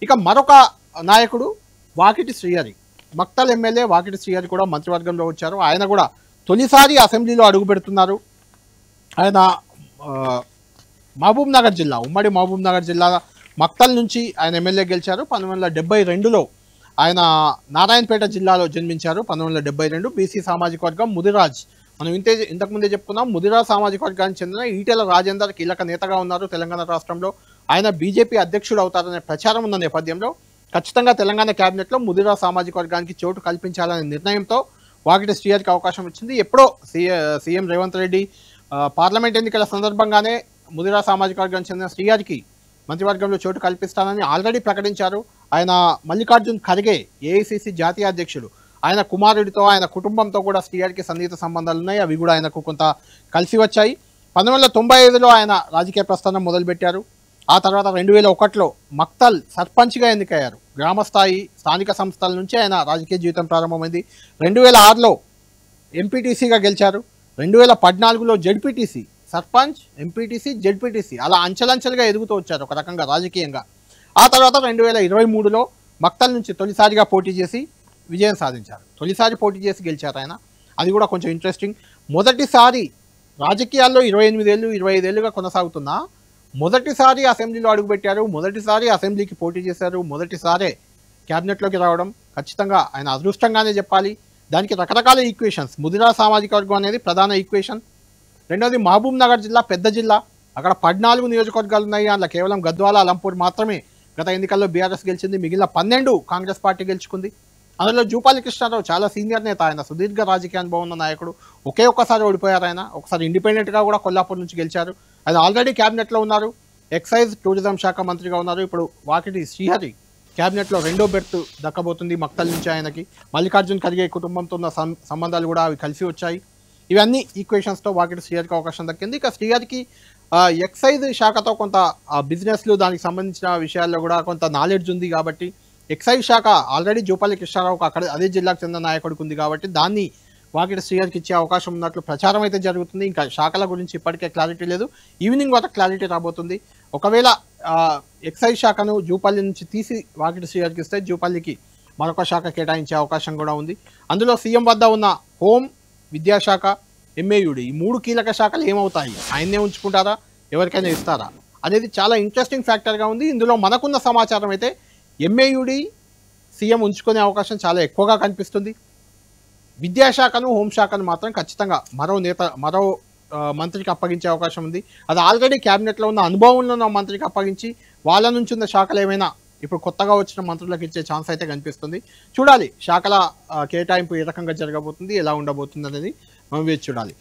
ఇక మరొక నాయకుడు వాకిటి శ్రీహరి, మక్తల్ ఎమ్మెల్యే వాకిటి శ్రీహరి కూడా మంత్రివర్గంలో వచ్చారు. ఆయన కూడా తొలిసారి అసెంబ్లీలో అడుగు పెడుతున్నారు. ఆయన మహబూబ్ నగర్ జిల్లా, ఉమ్మడి మహబూబ్ నగర్ జిల్లా మక్తల్ నుంచి ఆయన ఎమ్మెల్యే గెలిచారు. 1972లో ఆయన నారాయణపేట జిల్లాలో జన్మించారు. 1972 బీసీ సామాజిక వర్గం ముదిరాజ్. మనం ఇంతకుముందే చెప్పుకున్నాం. ముదిరాజ్ సామాజిక వర్గానికి చెందిన ఈటెల రాజేందర్ కీలక నేతగా ఉన్నారు తెలంగాణ రాష్ట్రంలో. ఆయన బీజేపీ అధ్యక్షుడు అవుతారనే ప్రచారం ఉన్న నేపథ్యంలో ఖచ్చితంగా తెలంగాణ క్యాబినెట్లో ముదిరాజ్ సామాజిక వర్గానికి చోటు కల్పించాలనే నిర్ణయంతో వాకిటి శ్రీహరికి అవకాశం వచ్చింది. ఎప్పుడో సీఎం రేవంత్ రెడ్డి పార్లమెంట్ ఎన్నికల సందర్భంగానే ముదిరాజ్ సామాజిక వర్గానికి చెందిన శ్రీహరికి మంత్రివర్గంలో చోటు కల్పిస్తానని ఆల్రెడీ ప్రకటించారు. ఆయన మల్లికార్జున్ ఖర్గే ఏఐసిసి జాతీయ అధ్యక్షుడు, ఆయన కుమారుడితో ఆయన కుటుంబంతో కూడా శ్రీహరికి సన్నిహిత సంబంధాలు ఉన్నాయి. అవి కూడా ఆయనకు కొంత కలిసి వచ్చాయి. 1995లో ఆయన రాజకీయ ప్రస్థానం మొదలుపెట్టారు. ఆ తర్వాత 2001లో మక్తల్ సర్పంచ్గా ఎన్నికయ్యారు. గ్రామస్థాయి స్థానిక సంస్థల నుంచి ఆయన రాజకీయ జీవితం ప్రారంభమైంది. 2006లో ఎంపీటీసీగా గెలిచారు. 2014లో జెడ్పీటీసీ, సర్పంచ్, ఎంపీటీసీ, జెడ్పీటీసీ అలా అంచెలంచెలుగా ఎదుగుతూ వచ్చారు ఒక రకంగా రాజకీయంగా. ఆ తర్వాత 2023లో మక్తల్ నుంచి తొలిసారిగా పోటీ చేసి విజయం సాధించారు. తొలిసారి పోటీ చేసి గెలిచారు ఆయన. అది కూడా కొంచెం ఇంట్రెస్టింగ్. మొదటిసారి రాజకీయాల్లో 28 ఏళ్ళు 25 ఏళ్ళుగా కొనసాగుతున్నా మొదటిసారి అసెంబ్లీలో అడుగుపెట్టారు. మొదటిసారి అసెంబ్లీకి పోటీ చేశారు. మొదటిసారే క్యాబినెట్లోకి రావడం ఖచ్చితంగా ఆయన అదృష్టంగానే చెప్పాలి. దానికి రకరకాల ఈక్వేషన్స్. ముదిరాజ్ సామాజిక వర్గం అనేది ప్రధాన ఈక్వేషన్. రెండవది మహబూబ్ నగర్ జిల్లా పెద్ద జిల్లా, అక్కడ 14 నియోజకవర్గాలు ఉన్నాయి. అందులో కేవలం గద్వాల, అలంపూర్ మాత్రమే గత ఎన్నికల్లో బీఆర్ఎస్ గెలిచింది. మిగిలిన 12 కాంగ్రెస్ పార్టీ గెలుచుకుంది. అందులో జూపాలి కృష్ణారావు చాలా సీనియర్ నేత, ఆయన సుదీర్ఘ రాజకీయ అనుభవం ఉన్న నాయకుడు. ఒక్కసారి ఓడిపోయారు ఆయన. ఒకసారి ఇండిపెండెంట్గా కూడా కొల్లాపూర్ నుంచి గెలిచారు. ఆయన ఆల్రెడీ క్యాబినెట్లో ఉన్నారు. ఎక్సైజ్ టూరిజం శాఖ మంత్రిగా ఉన్నారు. ఇప్పుడు వాకిటి శ్రీహరి క్యాబినెట్లో 2వ బెర్త్ దక్కబోతుంది మక్తల్ నుంచి ఆయనకి. మల్లికార్జున్ ఖర్గే కుటుంబంతో ఉన్న సంబంధాలు కూడా అవి కలిసి వచ్చాయి. ఇవన్నీ ఈక్వేషన్స్తో వాకిటి శ్రీహరికి అవకాశం దక్కింది. ఇక శ్రీహరికి ఎక్సైజ్ శాఖతో కొంత బిజినెస్లు దానికి సంబంధించిన విషయాల్లో కూడా కొంత నాలెడ్జ్ ఉంది కాబట్టి ఎక్సైజ్ శాఖ ఆల్రెడీ జూపల్లి కృష్ణారావుకు అక్కడ అదే జిల్లాకు చెందిన నాయకుడికి ఉంది కాబట్టి దాన్ని వాకిటి శ్రీహరికి ఇచ్చే అవకాశం ఉన్నట్లు ప్రచారం అయితే జరుగుతుంది. ఇంకా శాఖల గురించి ఇప్పటికే క్లారిటీ లేదు. ఈవినింగ్ వరకు క్లారిటీ రాబోతుంది. ఒకవేళ ఎక్సైజ్ శాఖను జూపల్లి నుంచి తీసి వాకిటి శ్రీహరికి ఇస్తే జూపల్లికి మరొక శాఖ కేటాయించే అవకాశం కూడా ఉంది. అందులో సీఎం వద్ద ఉన్న హోం, విద్యాశాఖ, ఎంఏయుడి ఈ 3 కీలక శాఖలు ఏమవుతాయి? ఆయన్నే ఉంచుకుంటారా, ఎవరికైనా ఇస్తారా అనేది చాలా ఇంట్రెస్టింగ్ ఫ్యాక్టర్గా ఉంది. ఇందులో మనకున్న సమాచారం అయితే ఎంఏయుడి సీఎం ఉంచుకునే అవకాశం చాలా ఎక్కువగా కనిపిస్తుంది. విద్యాశాఖను, హోంశాఖను మాత్రం ఖచ్చితంగా మరో మంత్రికి అప్పగించే అవకాశం ఉంది. అది ఆల్రెడీ క్యాబినెట్లో ఉన్న అనుభవంలో ఉన్న మంత్రికి అప్పగించి వాళ్ళ నుంచి ఉన్న శాఖలు ఏమైనా ఇప్పుడు కొత్తగా వచ్చిన మంత్రులకు ఇచ్చే ఛాన్స్ అయితే కనిపిస్తుంది. చూడాలి శాఖల కేటాయింపు ఏ రకంగా జరగబోతుంది, ఎలా ఉండబోతుంది అనేది మనం వేచి చూడాలి.